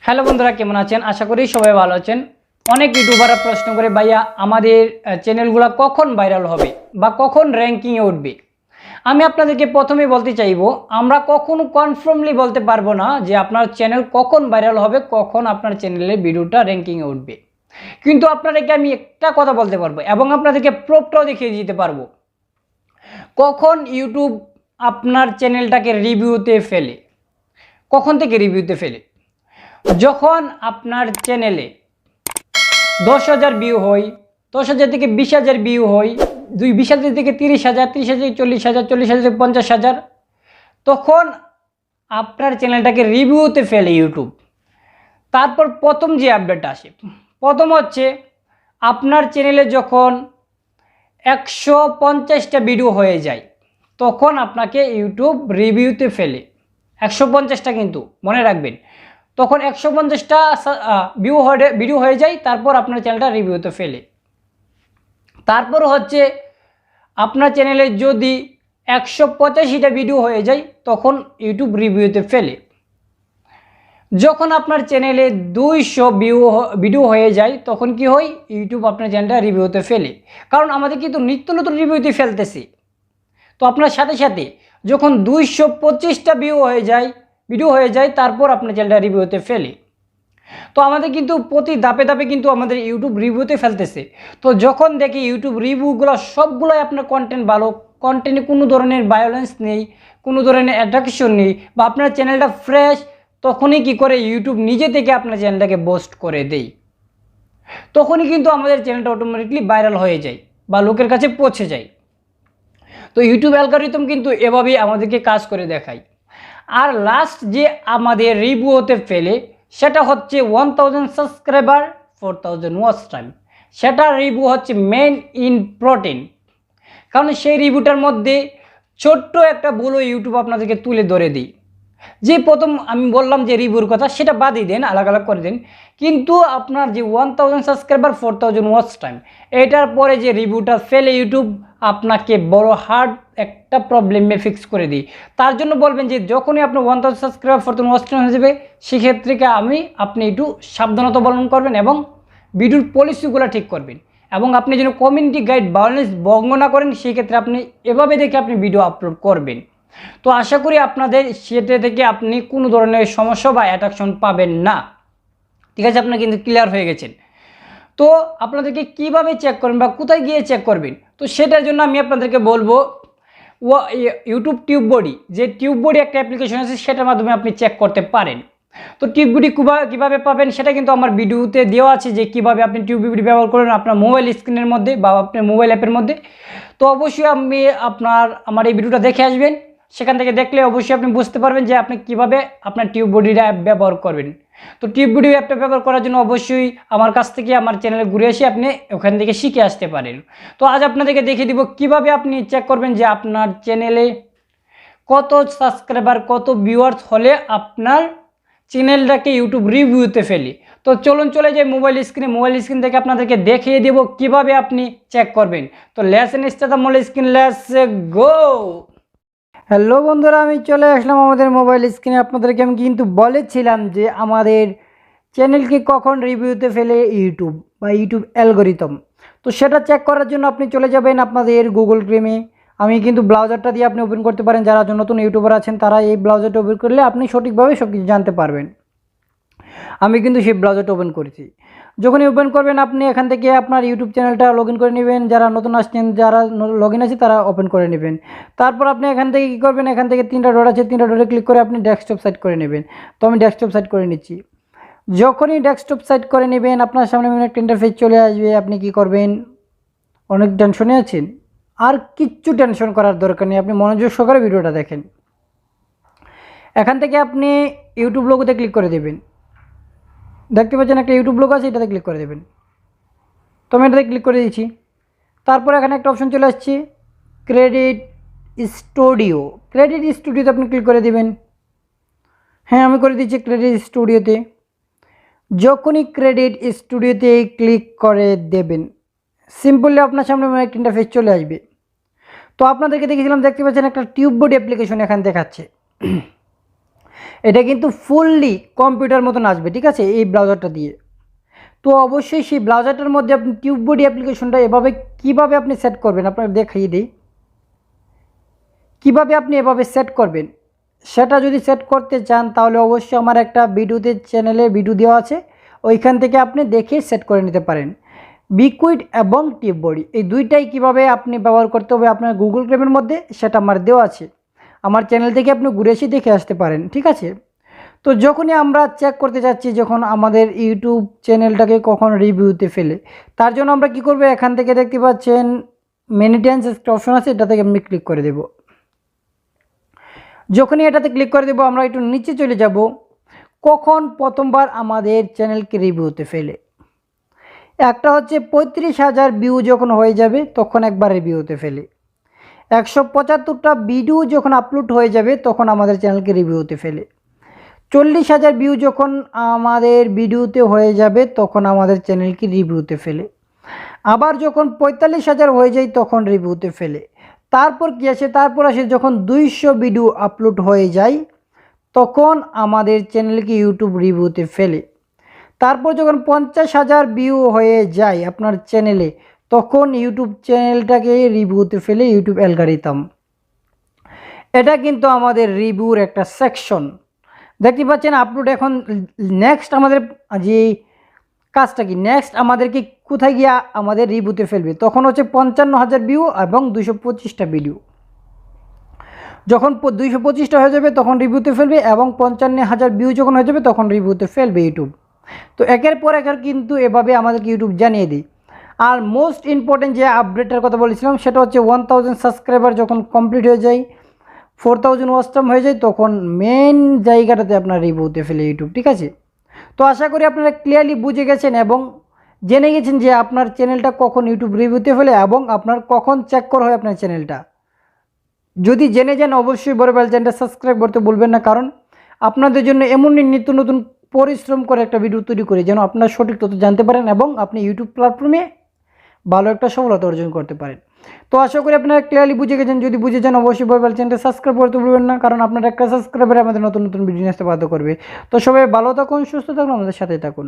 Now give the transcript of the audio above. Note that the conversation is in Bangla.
হ্যালো বন্ধুরা, কেমন আছেন? আশা করি সবাই ভালো আছেন। অনেক ইউটিউবাররা প্রশ্ন করে, ভাইয়া আমাদের চ্যানেলগুলো কখন ভাইরাল হবে বা কখন র্যাঙ্কিংয়ে উঠবে। আমি আপনাদেরকে প্রথমেই বলতে চাইবো, আমরা কখনো কনফার্মলি বলতে পারবো না যে আপনার চ্যানেল কখন ভাইরাল হবে, কখন আপনার চ্যানেলের ভিডিওটা র্যাঙ্কিংয়ে উঠবে। কিন্তু আপনাদেরকে আমি একটা কথা বলতে পারবো এবং আপনাদেরকে প্রুফটাও দেখিয়ে দিতে পারবো কখন ইউটিউব আপনার চ্যানেলটাকে রিভিউতে ফেলে। কখন থেকে রিভিউতে ফেলে? যখন আপনার চ্যানেলে 10,000 ভিউ হয়, 10,000 থেকে 20,000 ভিউ হয়, 20,000 থেকে 30,000, 30,000 থেকে 40,000, 40,000 থেকে 50,000, তখন আপনার চ্যানেলটাকে রিভিউতে ফেলে ইউটিউব। তারপর প্রথম যে আপডেট আসে, প্রথম হচ্ছে আপনার চ্যানেলে যখন 150টা ভিডিও হয়ে যায়, তখন আপনাকে ইউটিউব রিভিউতে ফেলে। 150টা কিন্তু মনে রাখবেন, তখন 150টা ভিডিও হয়ে যায়, তারপর আপনার চ্যানেলটা রিভিউতে ফেলে। তারপর হচ্ছে আপনার চ্যানেলে যদি 185টা ভিডিও হয়ে যায়, তখন ইউটিউব রিভিউতে ফেলে। যখন আপনার চ্যানেলে 200 ভিডিও হয়ে যায়, তখন কি হয়? ইউটিউব আপনার চ্যানেলটা রিভিউতে ফেলে। কারণ আমাদের কিন্তু নিত্য নতুন রিভিউতে ফেলতেছি। তো আপনার সাথে সাথে যখন 225টা ভিডিও হয়ে যায়, তারপর আপনার চ্যানেলটা রিভিউতে ফেলে। তো আমাদের কিন্তু প্রতি ধাপে ধাপে কিন্তু আমাদের ইউটিউব রিভিউতে ফেলতেছে। তো যখন দেখি ইউটিউব রিভিউগুলো সবগুলোই আপনার কন্টেন্ট ভালো, কন্টেন্টে কোনো ধরনের ভায়োলেন্স নেই, কোনো ধরনের অ্যাট্রাকশন নেই, বা আপনার চ্যানেলটা ফ্রেশ, তখনই কি করে ইউটিউব নিজে থেকে আপনার চ্যানেলটাকে বুস্ট করে দেয়। তখনই কিন্তু আমাদের চ্যানেলটা অটোমেটিকলি ভাইরাল হয়ে যায় বা লোকের কাছে পৌঁছে যায়। তো ইউটিউব অ্যালগরিদম কিন্তু এভাবেই আমাদেরকে কাজ করে দেখায়। আর লাস্ট যে আমাদের রিভিউ হতে ফেলে, সেটা হচ্ছে 1000 সাবস্ক্রাইবার 4000 ওয়াচ টাইম। সেটা রিভিউ হচ্ছে মেইন ইম্পর্টেন্ট, কারণ সেই রিভিউটার মধ্যে ছোট্ট একটা ভুলও ইউটিউব আপনাদেরকে তুলে ধরে দিই। যে প্রথম আমি বললাম যে রিভিউর কথা, সেটা বাদই দেন, আলাদা করে দেন। কিন্তু আপনার যে 1000 সাবস্ক্রাইবার 4000 ওয়াচ টাইম, এটার পরে যে রিভিউটা ফেলে ইউটিউব, আপনাকে বড় হার্ড একটা প্রবলেমে ফিক্স করে দিই। তার জন্য বলবেন যে যখনই আপনার 1000 সাবস্ক্রাইবার 4000 ওয়াচ টাইম হয়ে যাবে, সেক্ষেত্রে আপনি একটু সাবধানতা অবলম্বন করবেন এবং ভিডিওর পলিসিগুলো ঠিক করবেন, এবং আপনি যেন কমিউনিটি গাইড ভায়োলেন্স ভঙ্গ না করেন। সেই ক্ষেত্রে আপনি এভাবে দেখে আপনি ভিডিও আপলোড করবেন। তো আশা করি আপনাদের সেটা থেকে আপনি কোনো ধরনের সমস্যা বা অ্যাট্রাকশন পাবেন না। ঠিক আছে, আপনারা কিন্তু ক্লিয়ার হয়ে গেছেন। তো আপনাদেরকে কিভাবে চেক করবেন বা কোথায় গিয়ে চেক করবেন, তো সেটার জন্য আমি আপনাদেরকে বলবো ইউটিউব টিউব বডি, যে টিউব বডি একটা অ্যাপ্লিকেশন আছে, সেটার মাধ্যমে আপনি চেক করতে পারেন। তো টিউব বডি কীভাবে পাবেন, সেটা কিন্তু আমার ভিডিওতে দেওয়া আছে, যে কীভাবে আপনি টিউব বডি ব্যবহার করবেন আপনার মোবাইল স্ক্রিনের মধ্যে বা আপনার মোবাইল অ্যাপের মধ্যে। তো অবশ্যই আপনি আমার এই ভিডিওটা দেখে আসবেন। সেখান থেকে দেখলে অবশ্যই আপনি বুঝতে পারবেন যে আপনি কিভাবে আপনার টিউব বডিটা অ্যাপ ব্যবহার করবেন। তো টিউব বডি অ্যাপটা ব্যবহার করার জন্য অবশ্যই আমার কাছ থেকে আমার চ্যানেলে ঘুরে এসে আপনি ওখান থেকে শিখে আসতে পারেন। তো আজ আপনাদেরকে দেখিয়ে দিব কিভাবে আপনি চেক করবেন যে আপনার চ্যানেলে কত সাবস্ক্রাইবার, কত ভিউয়ার্স হলে আপনার চ্যানেলটাকে ইউটিউব রিভিউতে ফেলি। তো চলে যাই মোবাইল স্ক্রিন থেকে আপনাদেরকে দেখিয়ে দেব কিভাবে আপনি চেক করবেন। তো let's start the mobile screen, let's go. Hello বন্ধুরা, আমি চলে আসলাম আমাদের মোবাইল স্ক্রিনে। আপনাদেরকে আমি কিন্তু বলেছিলাম যে আমাদের চ্যানেলকে কখন রিভিউতে ফেলে ইউটিউব বা ইউটিউব অ্যালগরিদম। তো সেটা চেক করার জন্য আপনি চলে যাবেন আপনাদের গুগল ক্রোমে। আমি কিন্তু ব্রাউজারটা দিয়ে আপনি ওপেন করতে পারেন। যারা নতুন ইউটিউবার আছেন তারা এই ব্রাউজারটা ওপেন করলে আপনি সঠিকভাবে সব কিছু জানতে পারবেন। আমি কিন্তু সেই ব্রাউজারটা ওপেন করেছি। যখনই ওপেন করবেন, আপনি এখান থেকে আপনার ইউটিউব চ্যানেলটা লগ ইন করে নেবেন। যারা নতুন আসছেন, যারা লগ ইন আছে তারা ওপেন করে নেবেন। তারপর আপনি এখান থেকে কী করবেন, এখান থেকে 3টা ডট আছে, 3টা ডটে ক্লিক করে আপনি ডেস্কটপ সাইট করে নেবেন। তো আমি ডেস্কটপ সাইট করে নিচ্ছি। যখনই ডেস্কটপ সাইট করে নেবেন, আপনার সামনে একটা ইন্টারফেস চলে আসবে। আপনি কি করবেন? অনেক টেনশনে আছেন? আর কিচ্ছু টেনশন করার দরকার নেই, আপনি মনোযোগ সহকারে ভিডিওটা দেখেন। এখান থেকে আপনি ইউটিউব লোগোতে ক্লিক করে দেবেন। দেখতে পাচ্ছেন একটা ইউটিউব লোগো আছে, এটাতে ক্লিক করে দেবেন। তো আমি এটাতে ক্লিক করে দিচ্ছি। তারপর এখানে একটা অপশন চলে আসছে ক্রেডিট স্টুডিওতে আপনি ক্লিক করে দেবেন। হ্যাঁ, আমি করে দিচ্ছি ক্রেডিট স্টুডিওতে। যখনই ক্রেডিট স্টুডিওতে ক্লিক করে দেবেন, সিম্পলি আপনার সামনে একটা ইন্টারফেস চলে আসবে। তো আপনাদেরকে দেখেছিলাম, দেখতে পাচ্ছেন একটা টিউব বডি অ্যাপ্লিকেশন এখানে দেখাচ্ছে। এটা কিন্তু ফুললি কম্পিউটার মতন আসবে, ঠিক আছে, এই ব্রাউজারটা দিয়ে। তো অবশ্যই সেই ব্রাউজারটার মধ্যে আপনি টিউববডি অ্যাপ্লিকেশনটা এভাবে কীভাবে আপনি সেট করবেন আপনাকে দেখিয়ে দিই। কীভাবে আপনি এভাবে সেট করবেন সেটা যদি সেট করতে চান তাহলে অবশ্যই আমার একটা ভিডিওতে চ্যানেলে ভিডিও দেওয়া আছে, ওইখান থেকে আপনি দেখে সেট করে নিতে পারেন। বিকুইড এবং টিউববডি এই দুইটাই কিভাবে আপনি ব্যবহার করতে হবে আপনার গুগল ক্রোমের মধ্যে সেটা আমার দেওয়া আছে, আমার চ্যানেল থেকে আপনি ঘুরে এসে দেখে আসতে পারেন, ঠিক আছে। তো যখনই আমরা চেক করতে যাচ্ছি যখন আমাদের ইউটিউব চ্যানেলটাকে কখন রিভিউতে ফেলে, তার জন্য আমরা কি করব, এখান থেকে দেখতে পাচ্ছেন মেইনটেন্স একটা অপশন আছে, এটাতে আমি ক্লিক করে দেব। যখনই এটাতে ক্লিক করে দেব আমরা একটু নিচে চলে যাব, কখন প্রথমবার আমাদের চ্যানেলকে রিভিউতে ফেলে। একটা হচ্ছে 35,000 ভিউ যখন হয়ে যাবে তখন একবার রিভিউতে ফেলে, 175টা ভিডিও যখন আপলোড হয়ে যাবে তখন আমাদের চ্যানেলকে রিভিউতে ফেলে, 40,000 ভিউ যখন আমাদের ভিডিওতে হয়ে যাবে তখন আমাদের চ্যানেলকে রিভিউতে ফেলে, আবার যখন 45,000 হয়ে যায় তখন রিভিউতে ফেলে। তারপর কি আসে, তারপর আসে যখন 200 ভিডিও আপলোড হয়ে যায় তখন আমাদের চ্যানেলকে ইউটিউব রিভিউতে ফেলে। তারপর যখন 50,000 ভিউ হয়ে যায় আপনার চ্যানেলে তখন ইউটিউব চ্যানেলটাকে রিভিউতে ফেলে ইউটিউব অ্যালগরিদম। এটা কিন্তু আমাদের রিভিউর একটা সেকশন। দেখতে পাচ্ছেন আপলোড। এখন নেক্সট আমাদের যে কাজটা কি, নেক্সট আমাদেরকে কোথায় গিয়ে আমাদের রিভিউতে ফেলবে, তখন হচ্ছে 55,000 ভিউ এবং 225টা ভিডিও। যখন 225টা হয়ে যাবে তখন রিভিউতে ফেলবে এবং 55,000 ভিউ যখন হয়ে যাবে তখন রিভিউতে ফেলবে ইউটিউব। তো একের পর একের কিন্তু এভাবে আমাদেরকে ইউটিউব জানিয়ে দিই। আর মোস্ট ইম্পর্টেন্ট যে আপডেটের কথা বলেছিলাম সেটা হচ্ছে 1000 সাবস্ক্রাইবার যখন কমপ্লিট হয়ে যায়, 4000 ওয়াচ টাইম হয়ে যায়, তখন মেন জায়গাটাতে আপনার রিভিউতে ফেলে ইউটিউব, ঠিক আছে। তো আশা করি আপনারা ক্লিয়ারলি বুঝে গেছেন এবং জেনে গেছেন যে আপনার চ্যানেলটা কখন ইউটিউব রিভিউতে ফেলে এবং আপনার কখন চেক করা হয় আপনার চ্যানেলটা। যদি জেনে যান অবশ্যই বড় বেল চ্যানেলটা সাবস্ক্রাইব করতে ভুলবেন না, কারণ আপনাদের জন্য এমনই নিত্য নতুন পরিশ্রম করে একটা ভিডিও তৈরি করি যেন আপনারা সঠিক তথ্য জানতে পারেন এবং আপনি ইউটিউব প্ল্যাটফর্মে ভালো একটা সফলতা অর্জন করতে পারেন। তো আশা করি আপনারা ক্লিয়ারলি বুঝে গেছেন। যদি বুঝে যান অবশ্যই বড় বেল চ্যানেলটা সাবস্ক্রাইব করতে ভুলবেন না, কারণ আপনার একটা সাবস্ক্রাইবারে আমাদের নতুন নতুন ভিডিও আসতে বাধ্য করবে। তো সবাই ভালো থাকুন, সুস্থ থাকুন, আমাদের সাথে থাকুন।